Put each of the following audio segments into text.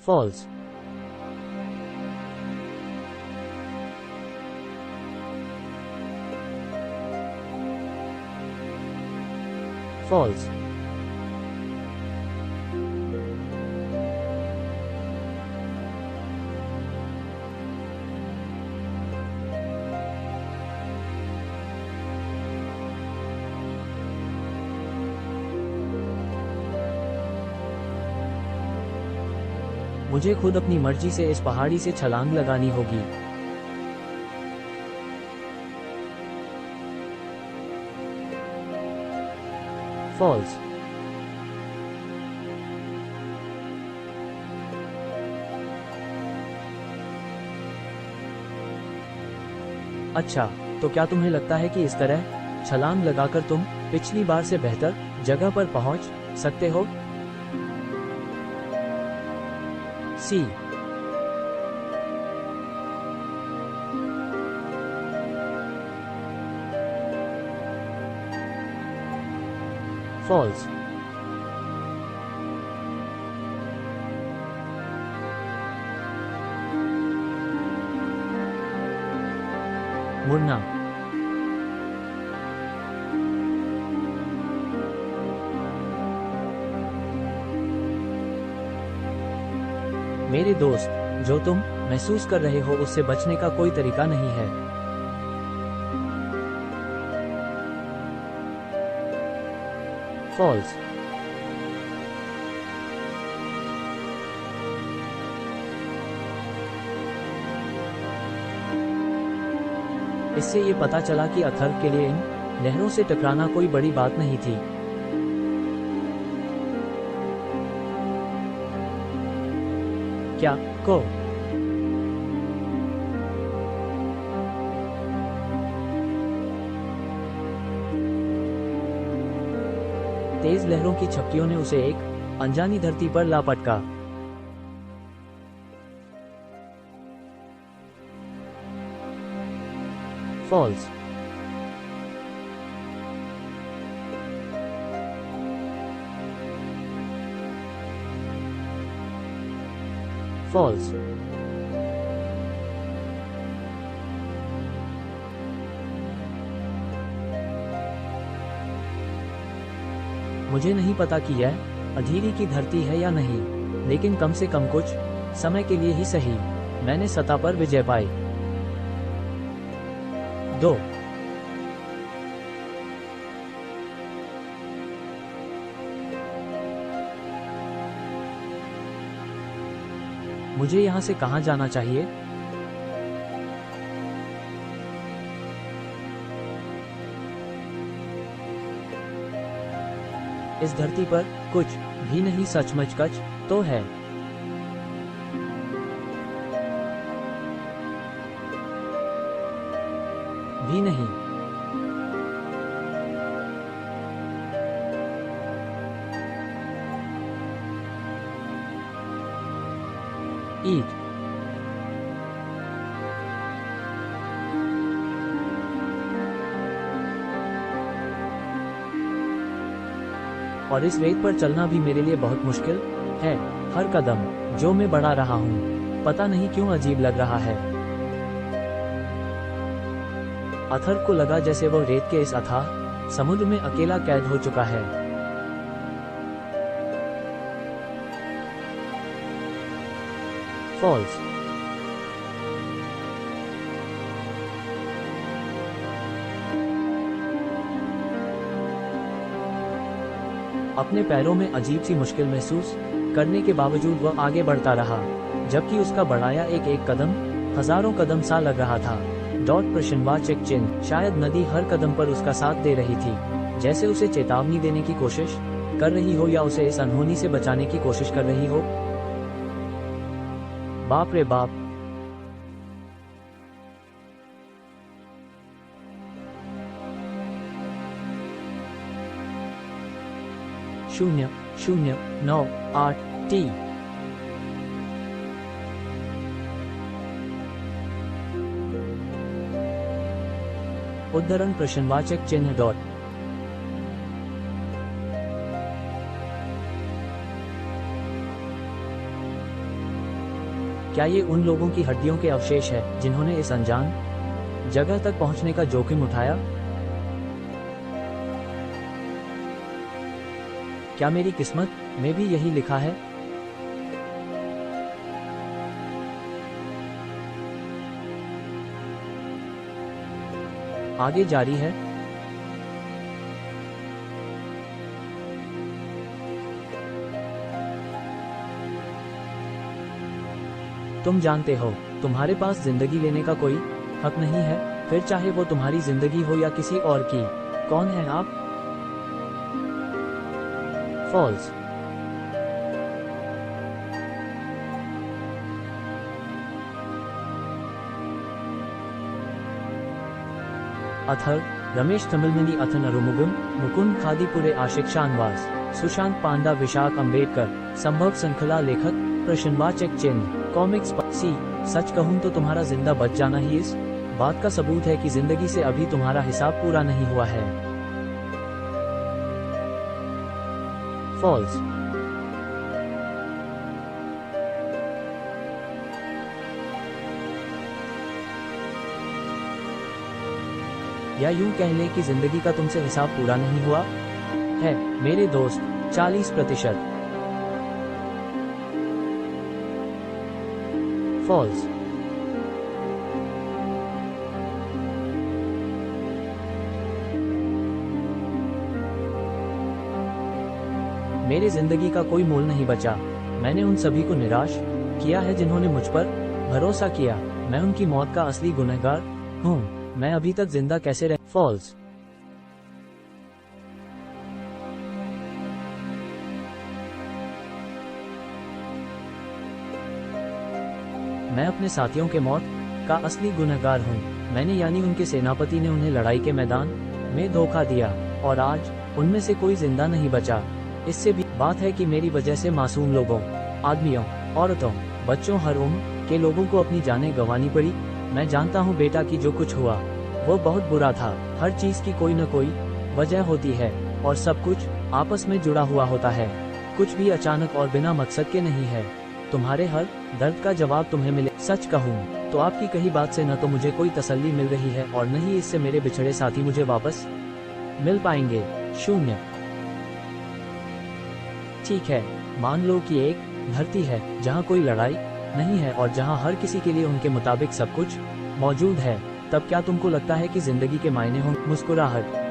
false, false, मुझे खुद अपनी मर्जी से इस पहाड़ी से छलांग लगानी होगी। false, अच्छा, तो क्या तुम्हें लगता है कि इस तरह छलांग लगाकर तुम पिछली बार से बेहतर जगह पर पहुंच सकते हो? C, false, मुड़ना, मेरे दोस्त, जो तुम महसूस कर रहे हो उससे बचने का कोई तरीका नहीं है। false, इससे ये पता चला कि अथर्व के लिए इन नहरों से टकराना कोई बड़ी बात नहीं थी। क्या को तेज लहरों की छपकियों ने उसे एक अनजानी धरती पर ला पटका। false, false, मुझे नहीं पता कि यह अधीरी की धरती है या नहीं, लेकिन कम से कम कुछ समय के लिए ही सही मैंने सत्ता पर विजय पाई। 2, मुझे यहां से कहां जाना चाहिए? इस धरती पर कुछ भी नहीं सचमुच कच तो है। भी नहीं। ईट, और इस रेत पर चलना भी मेरे लिए बहुत मुश्किल है। हर कदम जो मैं बढ़ा रहा हूँ पता नहीं क्यों अजीब लग रहा है। अथर्व को लगा जैसे वो रेत के इस अथाह समुद्र में अकेला कैद हो चुका है। फॉल्स, अपने पैरों में अजीब सी मुश्किल महसूस करने के बावजूद वह आगे बढ़ता रहा, जबकि उसका बढ़ाया एक एक कदम हजारों कदम सा लग रहा था। प्रश्नवाचक चिन्ह, शायद नदी हर कदम पर उसका साथ दे रही थी, जैसे उसे चेतावनी देने की कोशिश कर रही हो या उसे इस अनहोनी से बचाने की कोशिश कर रही हो। बाप रे बाप। शून्य 009 उद्धरण प्रश्नवाचक चिन्ह डॉट। क्या ये उन लोगों की हड्डियों के अवशेष है जिन्होंने इस अनजान जगह तक पहुंचने का जोखिम उठाया? क्या मेरी किस्मत में भी यही लिखा है? आगे जारी है। तुम जानते हो, तुम्हारे पास जिंदगी लेने का कोई हक नहीं है, फिर चाहे वो तुम्हारी जिंदगी हो या किसी और की। कौन है आप? फॉल्स। अथर रमेश तमिलमनी अथन अरुमुगम मुकुंद खादीपुरे आशिक शानवास सुशांत पांडा विशाख अंबेडकर संभव श्रृंखला लेखक प्रश्नवाचक चिन्ह कॉमिक्स सी। सच कहूं तो तुम्हारा जिंदा बच जाना ही इस बात का सबूत है कि जिंदगी से अभी तुम्हारा हिसाब पूरा नहीं हुआ है। फॉल्स। या यूं कह लें कि जिंदगी का तुमसे हिसाब पूरा नहीं हुआ है मेरे दोस्त। 40%। फॉल्स। मेरी जिंदगी का कोई मोल नहीं बचा। मैंने उन सभी को निराश किया है जिन्होंने मुझ पर भरोसा किया। मैं उनकी मौत का असली गुनहगार हूँ। मैं अभी तक जिंदा कैसे रह। फॉल्स। मैं अपने साथियों के मौत का असली गुनहगार हूँ। मैंने यानी उनके सेनापति ने उन्हें लड़ाई के मैदान में धोखा दिया और आज उनमें से कोई जिंदा नहीं बचा। इससे भी बात है कि मेरी वजह से मासूम लोगों, आदमियों, औरतों, बच्चों, हर उम्र के लोगों को अपनी जानें गंवानी पड़ी। मैं जानता हूँ बेटा कि जो कुछ हुआ वो बहुत बुरा था। हर चीज की कोई न कोई वजह होती है और सब कुछ आपस में जुड़ा हुआ होता है। कुछ भी अचानक और बिना मकसद के नहीं है। तुम्हारे हर दर्द का जवाब तुम्हें मिले। सच कहूँ तो आपकी कही बात से न तो मुझे कोई तसल्ली मिल रही है और न ही इससे मेरे बिछड़े साथी मुझे वापस मिल पाएंगे। 0। ठीक है, मान लो कि एक धरती है जहाँ कोई लड़ाई नहीं है और जहाँ हर किसी के लिए उनके मुताबिक सब कुछ मौजूद है। तब क्या तुमको लगता है कि जिंदगी के मायने हों? मुस्कुराहट।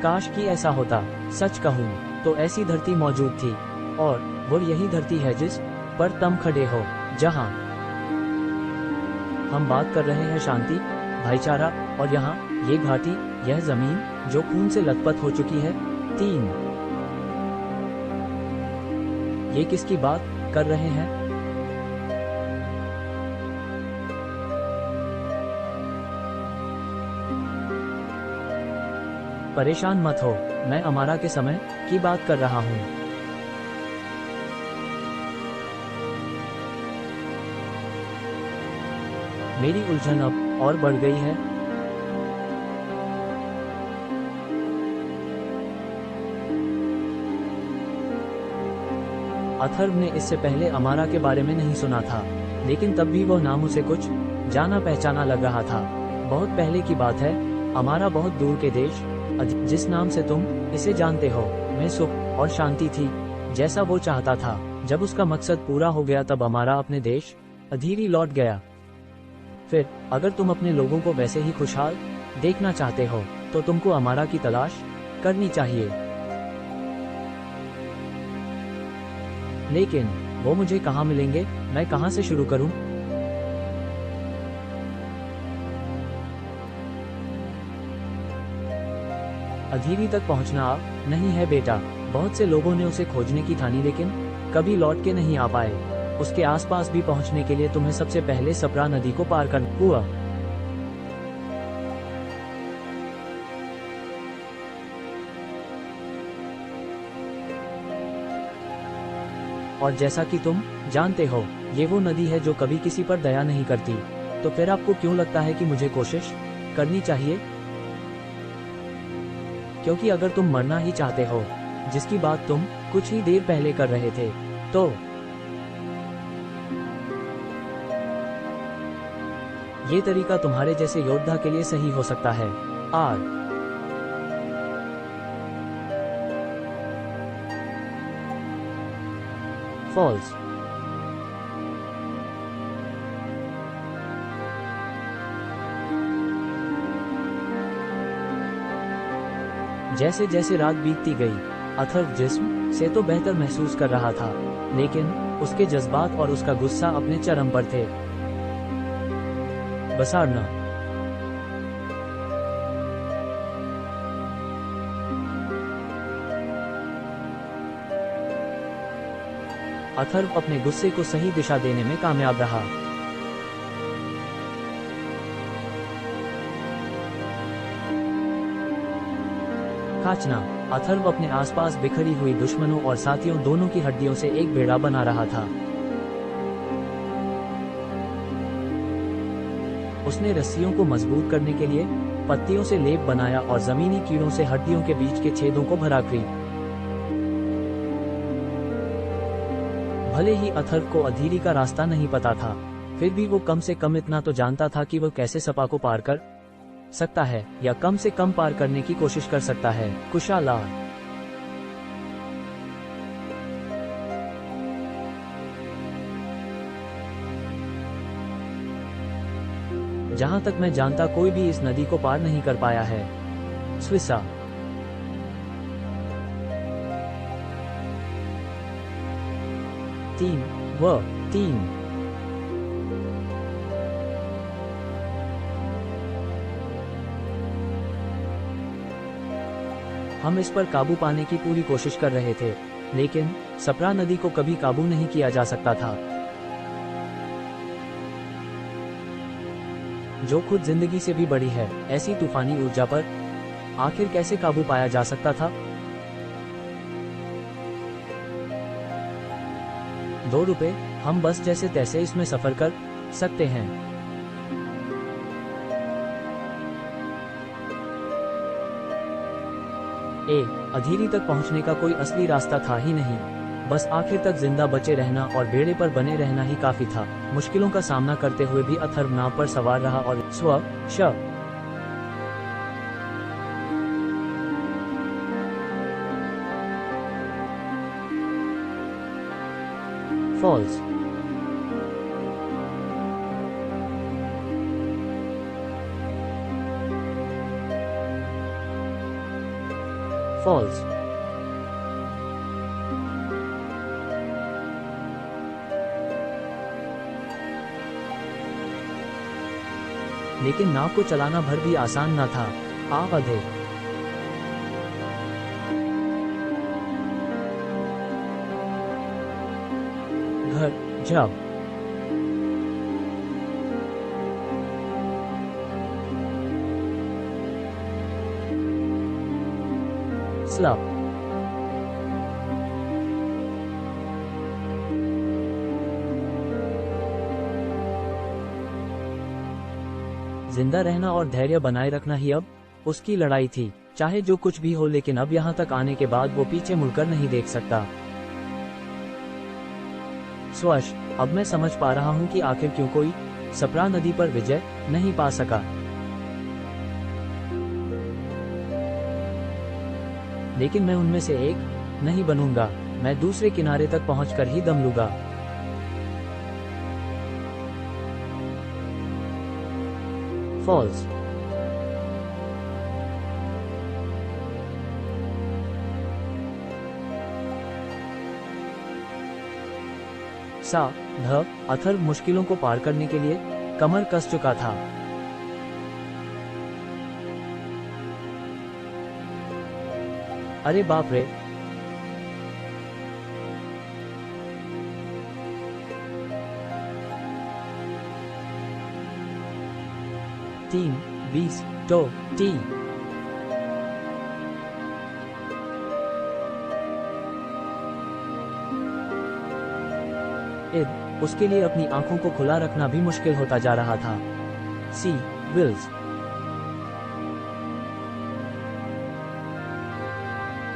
काश कि ऐसा होता। सच कहूँ तो ऐसी धरती मौजूद थी और वो यही धरती है जिस पर तुम खड़े हो, जहाँ हम बात कर रहे हैं शांति, भाईचारा और यहाँ ये घाटी, यह जमीन जो खून से लथपथ हो चुकी है। 3। ये किसकी बात कर रहे हैं? परेशान मत हो, मैं अमारा के समय की बात कर रहा हूँ। मेरी उलझन अब और बढ़ गई है। अथर्व ने इससे पहले अमारा के बारे में नहीं सुना था, लेकिन तब भी वह नाम उसे कुछ जाना पहचाना लग रहा था। बहुत पहले की बात है, अमारा बहुत दूर के देश, जिस नाम से तुम इसे जानते हो, में सुख और शांति थी, जैसा वो चाहता था। जब उसका मकसद पूरा हो गया तब अमारा अपने देश अधीरी लौट गया। फिर अगर तुम अपने लोगों को वैसे ही खुशहाल देखना चाहते हो तो तुमको अमारा की तलाश करनी चाहिए। लेकिन वो मुझे कहाँ मिलेंगे? मैं कहाँ से शुरू करूँ? अधीरी तक पहुँचना अब नहीं है बेटा। बहुत से लोगों ने उसे खोजने की ठानी लेकिन कभी लौट के नहीं आ पाए। उसके आसपास भी पहुँचने के लिए तुम्हें सबसे पहले सप्रा नदी को पार करना हुआ। और जैसा कि तुम जानते हो, ये वो नदी है जो कभी किसी पर दया नहीं करती। तो फिर आपको क्यों लगता है कि मुझे कोशिश करनी चाहिए? क्योंकि अगर तुम मरना ही चाहते हो, जिसकी बात तुम कुछ ही देर पहले कर रहे थे, तो ये तरीका तुम्हारे जैसे योद्धा के लिए सही हो सकता है। Or false. जैसे जैसे रात बीतती गई, अथर्व जिस्म से तो बेहतर महसूस कर रहा था, लेकिन उसके जज्बात और उसका गुस्सा अपने चरम पर थे। बसारना। अथर्व अपने गुस्से को सही दिशा देने में कामयाब रहा। काचना। अथर्व अपने आसपास बिखरी हुई दुश्मनों और साथियों दोनों की हड्डियों से एक बेड़ा बना रहा था। उसने रस्सियों को मजबूत करने के लिए पत्तियों से लेप बनाया और जमीनी कीड़ों से हड्डियों के बीच के छेदों को भरा करी। भले ही अथर्व को अधीरी का रास्ता नहीं पता था, फिर भी वो कम से कम इतना तो जानता था कि वो कैसे सपा को पार कर सकता है, या कम से कम पार करने की कोशिश कर सकता है। कुशाला। जहां तक मैं जानता कोई भी इस नदी को पार नहीं कर पाया है। स्विसा। तीन। हम इस पर काबू पाने की पूरी कोशिश कर रहे थे, लेकिन सप्रा नदी को कभी काबू नहीं किया जा सकता था, जो खुद जिंदगी से भी बड़ी है। ऐसी तूफानी ऊर्जा पर आखिर कैसे काबू पाया जा सकता था? 2 रुपए, हम बस जैसे तैसे इसमें सफर कर सकते हैं। अधीरी तक पहुंचने का कोई असली रास्ता था ही नहीं, बस आखिर तक जिंदा बचे रहना और बेड़े पर बने रहना ही काफी था। मुश्किलों का सामना करते हुए भी अथर्व नाव पर सवार रहा और फॉल्स। लेकिन नाव को चलाना भर भी आसान न था। आधे घर जब स्लब। जिंदा रहना और धैर्य बनाए रखना ही अब उसकी लड़ाई थी, चाहे जो कुछ भी हो। लेकिन अब यहाँ तक आने के बाद वो पीछे मुड़कर नहीं देख सकता। स्वश, अब मैं समझ पा रहा हूँ कि आखिर क्यों कोई सप्रा नदी पर विजय नहीं पा सका। लेकिन मैं उनमें से एक नहीं बनूंगा, मैं दूसरे किनारे तक पहुंचकर ही दम लूंगा। फॉल्स। अथर्व मुश्किलों को पार करने के लिए कमर कस चुका था। अरे बाप रे! टीम 20 तो टी। उसके लिए अपनी आंखों को खुला रखना भी मुश्किल होता जा रहा था। सी विल्स।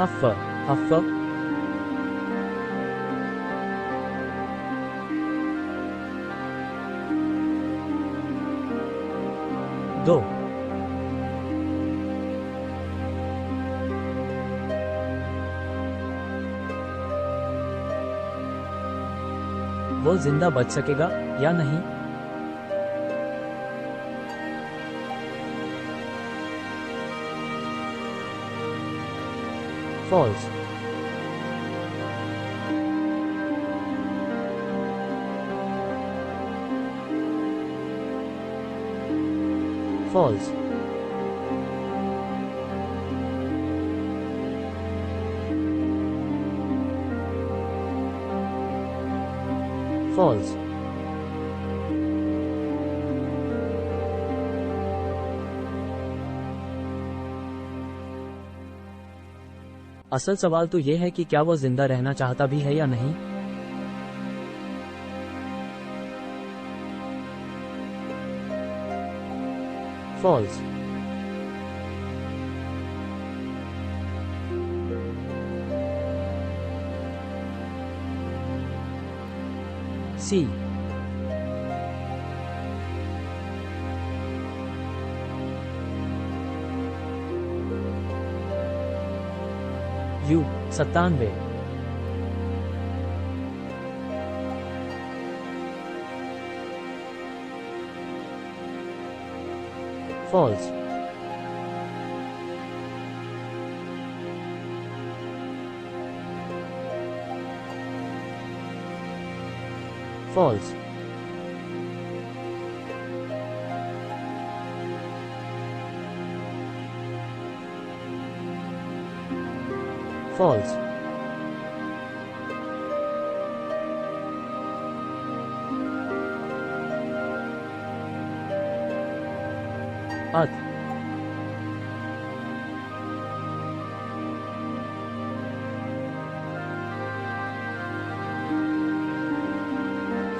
हफ्फ हफ्फ। दो। वो जिंदा बच सकेगा या नहीं? फॉल्स। फॉल्स। फॉल्स। असल सवाल तो यह है कि क्या वो जिंदा रहना चाहता भी है या नहीं। फॉल्स। सी। यू 97। False. False. False. Earth.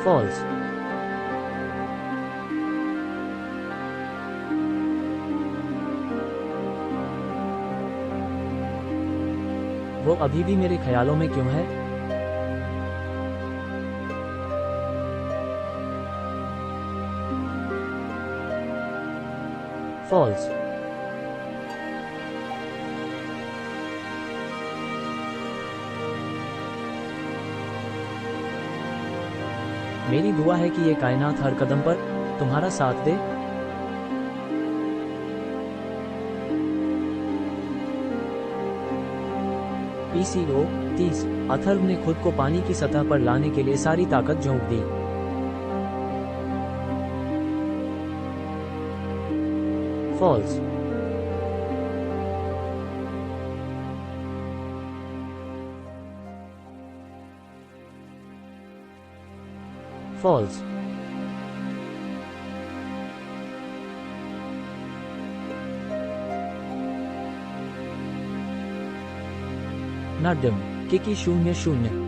False. वो अभी भी मेरे ख्यालों में क्यों है? फॉल्स। मेरी दुआ है कि ये कायनात हर कदम पर तुम्हारा साथ दे। PCO 30। अथर्व ने खुद को पानी की सतह पर लाने के लिए सारी ताकत झोंक दी। फॉल्स। फॉल्स। नड्डम किकी 00।